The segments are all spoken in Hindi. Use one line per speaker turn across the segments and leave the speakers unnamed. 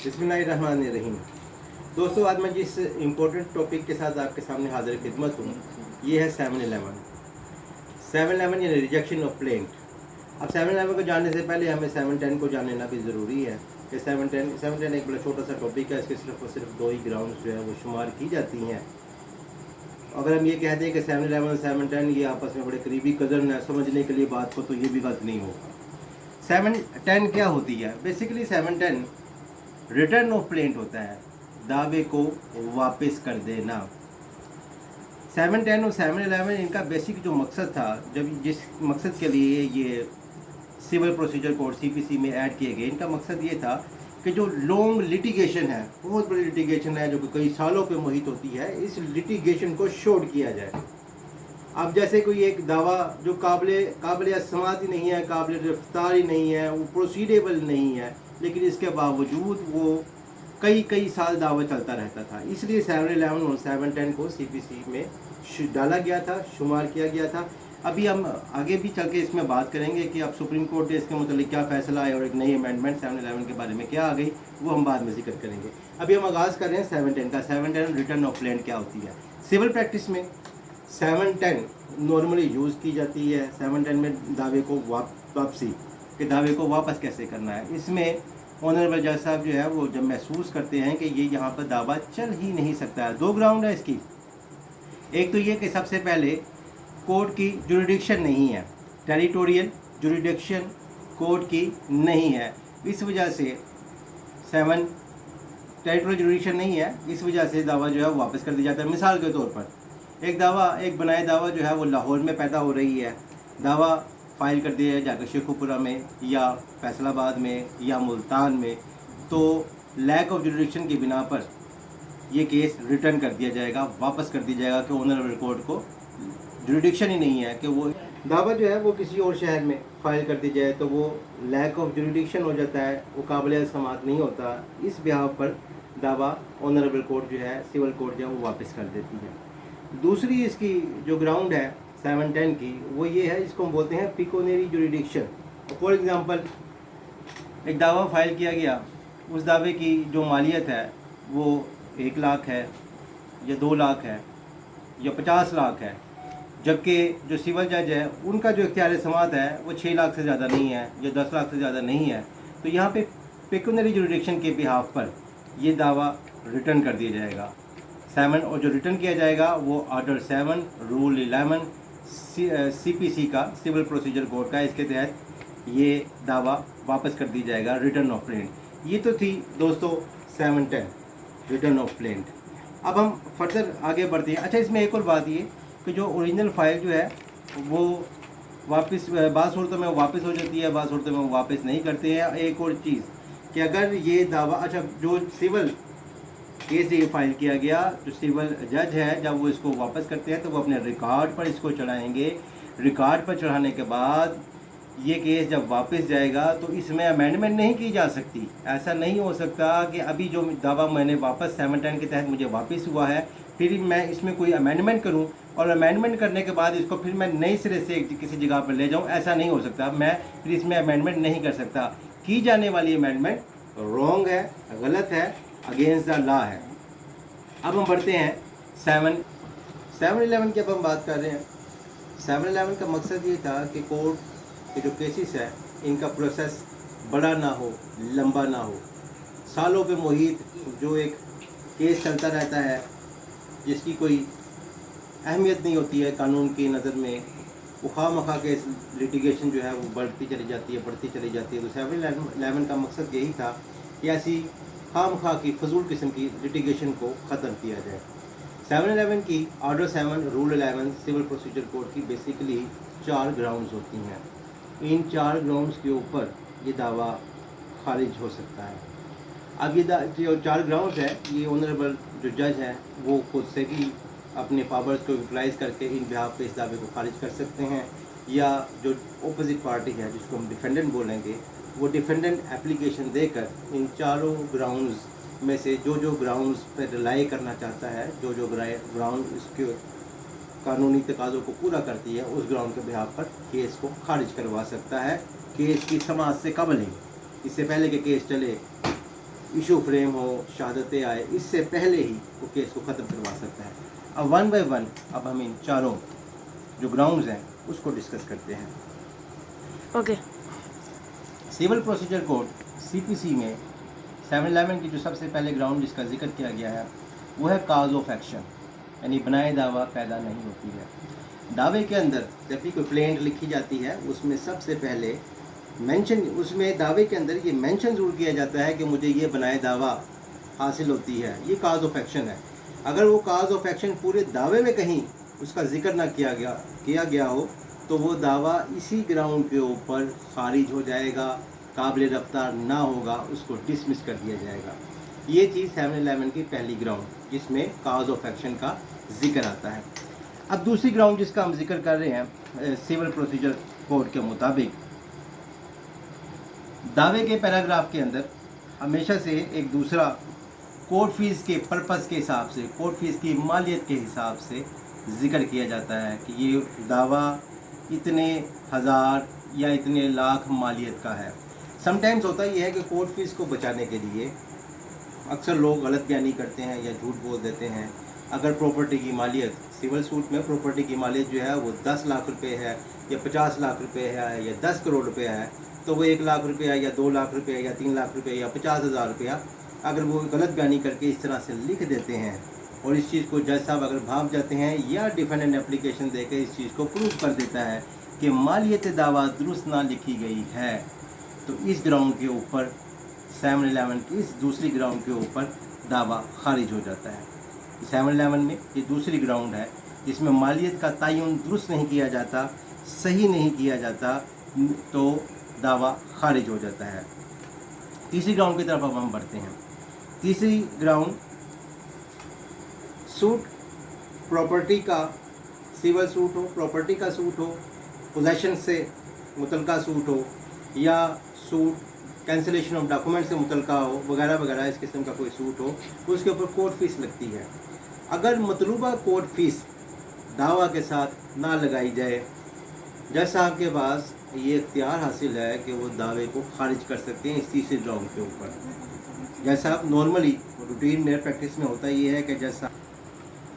बिस्मिल्लाहिर्रहमानिर्रहीम। दोस्तों, आज मैं जिस इम्पोर्टेंट टॉपिक के साथ आपके सामने हाजिर खिदमत हूँ, ये है 7-11। 7-11 यानी रिजेक्शन ऑफ प्लेंट। अब 7-11 को जानने से पहले हमें 7-10 को जान लेना भी ज़रूरी है कि 7-10 एक बड़ा छोटा सा टॉपिक है। इसके सिर्फ और सिर्फ दो ही ग्राउंड जो है वो शुमार की जाती हैं। अगर हम ये कहते हैं कि 7-11 7-10 ये आपस में बड़े करीबी कज़न है, समझने के लिए बात को, तो ये भी गलत नहीं होगा। 7-10 क्या होती है? बेसिकली 7-10 रिटर्न ऑफ प्लेंट होता है, दावे को वापस कर देना। 7-10 और 7-11 इनका बेसिक जो मकसद था, जब जिस मकसद के लिए ये सिविल प्रोसीजर कोड CPC में ऐड किए गए, इनका मकसद ये था कि जो लॉन्ग लिटिगेशन है, बहुत बड़ी लिटिगेशन है जो कि कई सालों पे मुहित होती है, इस लिटिगेशन को शॉर्ट किया जाए। अब जैसे कोई एक दावा जो काबिल समात ही नहीं है, काबिल गिरफ्तार ही नहीं है, वो प्रोसीडेबल नहीं है, लेकिन इसके बावजूद वो कई साल दावा चलता रहता था। इसलिए 7-11 और 7-10 को CPC में डाला गया था, शुमार किया गया था। अभी हम आगे भी चल के इसमें बात करेंगे कि अब सुप्रीम कोर्ट ने इसके मतलब क्या फ़ैसला आया और एक नई अमेंडमेंट 7-11 के बारे में क्या आ गई, वो हम बाद में जिक्र करेंगे। अभी हम आगाज़ कर रहे हैं 7-10 का। 7-10 रिटर्न ऑफ प्लेंट क्या होती है? सिविल प्रैक्टिस में 7-10 नॉर्मली यूज़ की जाती है। 7-10 में दावे को वापसी के दावे को वापस कैसे करना है, इसमें ऑनरेबल जज साहब जो है वो जब महसूस करते हैं कि ये यहाँ पर दावा चल ही नहीं सकता है, दो ग्राउंड है इसकी। एक तो ये कि सबसे पहले कोर्ट की जुरिडिक्शन नहीं है, टेरिटोरियल जुरिडिक्शन कोर्ट की नहीं है। इस वजह से टेरिटोरियल जुरिडिक्शन नहीं है, इस वजह से दावा जो है वो वापस कर दिया जाता है। मिसाल के तौर पर एक बनाए दावा जो है वो लाहौर में पैदा हो रही है, दावा फाइल कर दिया जाकर शेखुपुरा में या फैसलाबाद में या मुल्तान में, तो लैक ऑफ जुरिडिक्शन की बिना पर ये केस रिटर्न कर दिया जाएगा, वापस कर दिया जाएगा कि ऑनरेबल कोर्ट को जुरिडिक्शन ही नहीं है कि वो दावा जो है वो किसी और शहर में फाइल कर दी जाए, तो वो लैक ऑफ जुरिडिक्शन हो जाता है, वो काबिल समात नहीं होता। इस बिहाव पर दावा ऑनरेबल कोर्ट जो है, सिविल कोर्ट जो है वो वापस कर देती है। दूसरी इसकी जो ग्राउंड है 7-10 की, वो ये है, इसको हम बोलते हैं पिकोनरी जुरिडिक्शन। फॉर एग्जांपल, एक दावा फाइल किया गया, उस दावे की जो मालियत है वो 1 लाख है या 2 लाख है या 50 लाख है, जबकि जो सिविल जज है उनका जो इख्तियार समात है वो 6 लाख से ज़्यादा नहीं है या 10 लाख से ज़्यादा नहीं है। तो यहाँ पे पिकोनरी जुरिडिक्शन के बिहाफ पर ये दावा रिटर्न कर दिया जाएगा 7, और जो रिटर्न किया जाएगा वो ऑर्डर 7 रूल 11 CPC का, सिविल प्रोसीजर कोड का। इसके तहत ये दावा वापस कर दी जाएगा, रिटर्न ऑफ प्लेंट। ये तो थी दोस्तों 7-10 रिटर्न ऑफ प्लेंट। अब हम फर्दर आगे बढ़ते हैं। अच्छा, इसमें एक और बात ये कि जो ओरिजिनल फाइल जो है वो वापस बाद सूरतों में वापस हो जाती है, बाद सूरतों में वो वापस नहीं करते हैं। एक और चीज़ कि अगर ये दावा, अच्छा, जो सिविल केस ये फाइल किया गया, जो सिविल जज है जब वो इसको वापस करते हैं तो वो अपने रिकॉर्ड पर इसको चढ़ाएंगे। रिकॉर्ड पर चढ़ाने के बाद ये केस जब वापस जाएगा तो इसमें अमेंडमेंट नहीं की जा सकती। ऐसा नहीं हो सकता कि अभी जो दावा मैंने वापस 7-10 के तहत मुझे वापस हुआ है, फिर मैं इसमें कोई अमेंडमेंट करूं और अमेंडमेंट करने के बाद इसको फिर मैं नए सिरे से किसी जगह पर ले जाऊं, ऐसा नहीं हो सकता। मैं फिर इसमें अमेंडमेंट नहीं कर सकता। की जाने वाली अमेंडमेंट रॉन्ग है, गलत है, अगेंस्ट द लॉ है। अब हम बढ़ते हैं 7-11 की। अब हम बात कर रहे हैं 7-11 का मकसद ये था कि कोर्ट के जो केसेस है इनका प्रोसेस बड़ा ना हो, लंबा ना हो। सालों पे मुहित जो एक केस चलता रहता है जिसकी कोई अहमियत नहीं होती है कानून की नज़र में, वो खामखा के लिटिगेशन जो है वो बढ़ती चली जाती है। तो 7-11 का मकसद यही था कि ऐसी खामखा की फजूल किस्म की लिटिगेशन को ख़त्म किया जाए। 7-11 की order 7 rule 11 civil procedure code की बेसिकली 4 ग्राउंड्स होती हैं। इन 4 ग्राउंड्स के ऊपर ये दावा खारिज हो सकता है। अब ये जो 4 ग्राउंड्स है, ये ऑनरेबल जो जज हैं वो खुद से भी अपने पावर्स को यूटिलाइज़ करके इन बिहाफ पे इस दावे को खारिज कर सकते हैं, या जो अपोजिट पार्टी है जिसको हम डिफेंडेंट बोलेंगे, वो डिफेंडेंट एप्लीकेशन देकर इन चारों ग्राउंड्स में से जो ग्राउंड्स पर रिलाई करना चाहता है, जो ग्राउंड इसके कानूनी तकाज़ों को पूरा करती है, उस ग्राउंड के बिहाफ पर केस को खारिज करवा सकता है। केस की समाअत से कबल ही, इससे पहले कि केस चले, इशू फ्रेम हो, शहादतें आए, इससे पहले ही वो केस को ख़त्म करवा सकता है। अब वन बाय वन अब हम इन चारों जो ग्राउंड्स हैं उसको डिस्कस करते हैं।
Okay.
Civil procedure code CPC में 711 की जो सबसे पहले ग्राउंड जिसका जिक्र किया गया है वो है काज ऑफ एक्शन, यानी बनाए दावा पैदा नहीं होती है। दावे के अंदर जब भी कोई प्लेंट लिखी जाती है उसमें सबसे पहले मेंशन, उसमें दावे के अंदर ये मेंशन ज़रूर किया जाता है कि मुझे ये बनाए दावा हासिल होती है, ये काज ऑफ एक्शन है। अगर वो काज ऑफ एक्शन पूरे दावे में कहीं उसका जिक्र ना किया गया हो तो वो दावा इसी ग्राउंड के ऊपर खारिज हो जाएगा, काबिल रफ्तार ना होगा, उसको डिसमिस कर दिया जाएगा। ये चीज़ 711 की पहली ग्राउंड जिसमें काज ऑफ एक्शन का जिक्र आता है। अब दूसरी ग्राउंड जिसका हम जिक्र कर रहे हैं सिविल प्रोसीजर कोड के मुताबिक दावे के पैराग्राफ के अंदर हमेशा से एक दूसरा कोर्ट फीस के पर्पस के हिसाब से, कोर्ट फीस की मालियत के हिसाब से जिक्र किया जाता है कि ये दावा इतने हज़ार या इतने लाख मालियत का है। समटाइम्स होता ये है कि कोर्ट फीस को बचाने के लिए अक्सर लोग गलत बयानी करते हैं या झूठ बोल देते हैं। अगर प्रॉपर्टी की मालियत, सिविल सूट में प्रॉपर्टी की मालियत जो है वो 10 लाख रुपए है या 50 लाख रुपए है या 10 करोड़ रुपए है, तो वो 1 लाख रुपया या 2 लाख रुपया या 3 लाख रुपया या 50,000 रुपया अगर वो गलत बयानी करके इस तरह से लिख देते हैं और इस चीज़ को जज साहब अगर भाप जाते हैं या डिफेंडेंट एप्लीकेशन देकर इस चीज़ को प्रूव कर देता है कि मालियत दावा दुरुस्त ना लिखी गई है, तो इस ग्राउंड के ऊपर 711 की इस दूसरी ग्राउंड के ऊपर दावा खारिज हो जाता है। 711 में ये दूसरी ग्राउंड है जिसमें मालियत का तयन दुरुस्त नहीं किया जाता, सही नहीं किया जाता, तो दावा खारिज हो जाता है। तीसरी ग्राउंड की तरफ अब हम बढ़ते हैं। तीसरी ग्राउंड सूट प्रॉपर्टी का, सिविल सूट हो, प्रॉपर्टी का सूट हो, पोजेशन से मुतलका सूट हो या सूट कैंसिलेशन ऑफ डॉक्यूमेंट से मुतलका हो, वगैरह वगैरह इस किस्म का कोई सूट हो, तो उसके ऊपर कोर्ट फीस लगती है। अगर मतलूबा कोर्ट फीस दावा के साथ ना लगाई जाए, जज साहब के पास ये इख्तियार हासिल है कि वो दावे को खारिज कर सकते हैं इस तीसरे ग्राउंड के ऊपर। जज साहब नॉर्मली रूटीन मेयर प्रैक्टिस में होता ये है कि जज साहब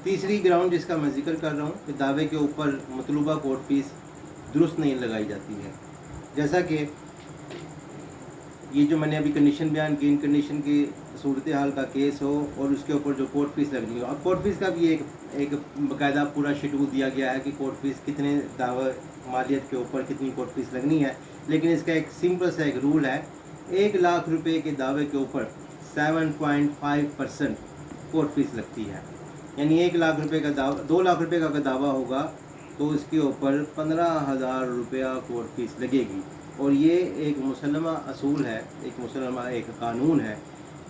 तीसरी ग्राउंड जिसका मैं जिक्र कर रहा हूँ कि दावे के ऊपर मतलूबा कोर्ट फीस दुरुस्त नहीं लगाई जाती है। जैसा कि ये जो मैंने अभी कंडीशन बयान की, इन कंडीशन की सूरत हाल का केस हो और उसके ऊपर जो कोर्ट फीस लगनी हो। अब कोर्ट फीस का भी एक बाकायदा पूरा शेड्यूल दिया गया है कि कोर्ट फीस कितने दावा मालियत के ऊपर कितनी कोर्ट फीस लगनी है, लेकिन इसका एक सिंपल सा एक रूल है, 1 लाख रुपए के दावे के ऊपर 7.5% कोर्ट फीस लगती है। यानी 1 लाख रुपए का दावा, 2 लाख रुपए का अगर दावा होगा तो उसके ऊपर 15,000 रुपया कोर्ट फीस लगेगी। और ये एक मुसलमा असूल है, एक कानून है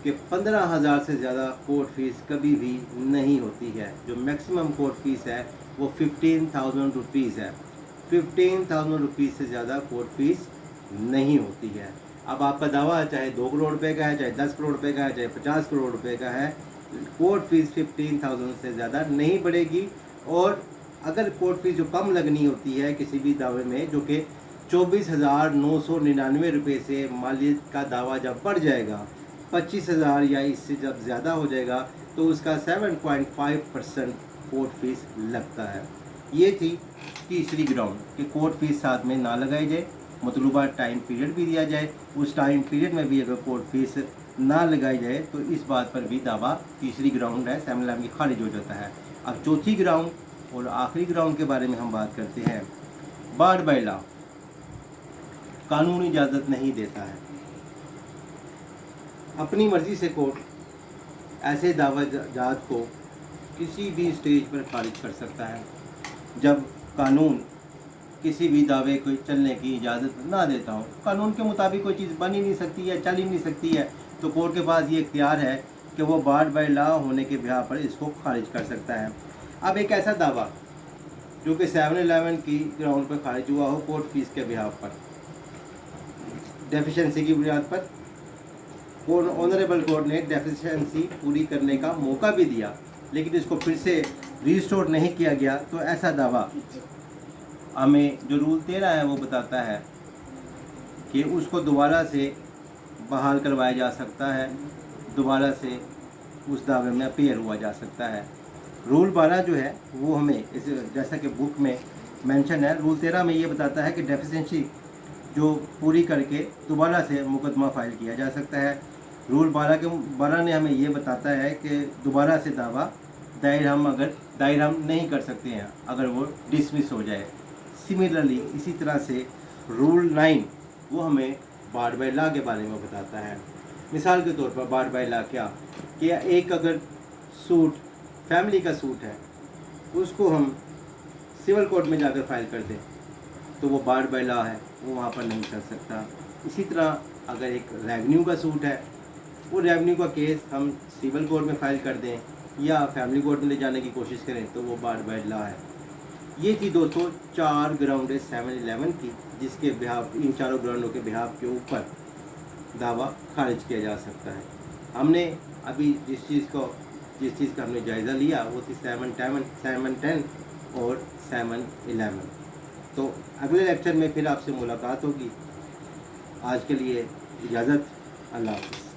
कि 15,000 से ज़्यादा कोर्ट फीस कभी भी नहीं होती है। जो मैक्सिमम कोर्ट फीस है वो 15,000 रुपीज़ है। 15,000 रुपीज़ से ज़्यादा कोर्ट फीस नहीं होती है। अब आपका दावा चाहे 2 करोड़ रुपए का है, चाहे 10 करोड़ रुपए का है, चाहे 50 करोड़ रुपए का है, कोर्ट फीस 15,000 से ज़्यादा नहीं बढ़ेगी। और अगर कोर्ट फीस जो कम लगनी होती है किसी भी दावे में, जो कि 24,999 रुपये से मालियत का दावा जब बढ़ जाएगा 25,000 या इससे जब ज़्यादा हो जाएगा तो उसका 7.5% कोर्ट फीस लगता है। ये थी तीसरी ग्राउंड कि कोर्ट फीस साथ में ना लगाई जाए, मतलूबा टाइम पीरियड भी दिया जाए, उस टाइम पीरियड में भी अगर कोर्ट फीस ना लगाई जाए तो इस बात पर भी दावा, तीसरी ग्राउंड है 711 की खारिज हो जाता है। अब चौथी ग्राउंड और आखिरी ग्राउंड के बारे में हम बात करते हैं। बार्ड बाय लॉ, कानून इजाज़त नहीं देता है, अपनी मर्ज़ी से कोर्ट ऐसे दावाजात को किसी भी स्टेज पर खारिज कर सकता है। जब कानून किसी भी दावे को चलने की इजाज़त ना देता हो, कानून के मुताबिक कोई चीज़ बन ही नहीं सकती है, चल ही नहीं सकती है, तो कोर्ट के पास ये इख्तियार है कि वो बार्ड बाय लॉ होने के बिहार पर इसको खारिज कर सकता है। अब एक ऐसा दावा जो कि 711 की ग्राउंड पर खारिज हुआ हो कोर्ट फीस के बिहार पर, डेफिशिएंसी की बुनियाद पर, ऑनरेबल कोर्ट ने डेफिशिएंसी पूरी करने का मौका भी दिया लेकिन इसको फिर से रिस्टोर नहीं किया गया, तो ऐसा दावा हमें जो रूल 13 है वो बताता है कि उसको दोबारा से बहाल करवाया जा सकता है दोबारा से उस दावे में अपीयर हुआ जा सकता है। रूल 12 जो है वो हमें जैसा कि बुक में मेंशन है, रूल 13 में ये बताता है कि डेफिशिएंसी जो पूरी करके दोबारा से मुकदमा फ़ाइल किया जा सकता है। रूल 12 ने हमें ये बताता है कि दोबारा से दावा दायर हम नहीं कर सकते हैं अगर वो डिसमिस हो जाए। सिमिलरली इसी तरह से रूल 9 वो हमें बार बाय लॉ के बारे में बताता है। मिसाल के तौर पर बार बाय लॉ कि एक अगर सूट फैमिली का सूट है उसको हम सिविल कोर्ट में जाकर फाइल कर दें तो वो बार बाय लॉ है, वो वहाँ पर नहीं चल सकता। इसी तरह अगर एक रेवेन्यू का सूट है, वो रेवेन्यू का केस हम सिविल कोर्ट में फाइल कर दें या फैमिली कोर्ट में ले जाने की कोशिश करें तो वो बार बाय लॉ है। ये थी दोस्तों 4 ग्राउंड है 711 की, जिसके बिहाफ इन चारों ग्राउंडों के बिहाफ के ऊपर दावा खारिज किया जा सकता है। हमने अभी जिस चीज़ का हमने जायज़ा लिया वो थी 710 और 711। तो अगले लेक्चर में फिर आपसे मुलाकात होगी। आज के लिए इजाज़त, अल्लाह हाफ़िज़।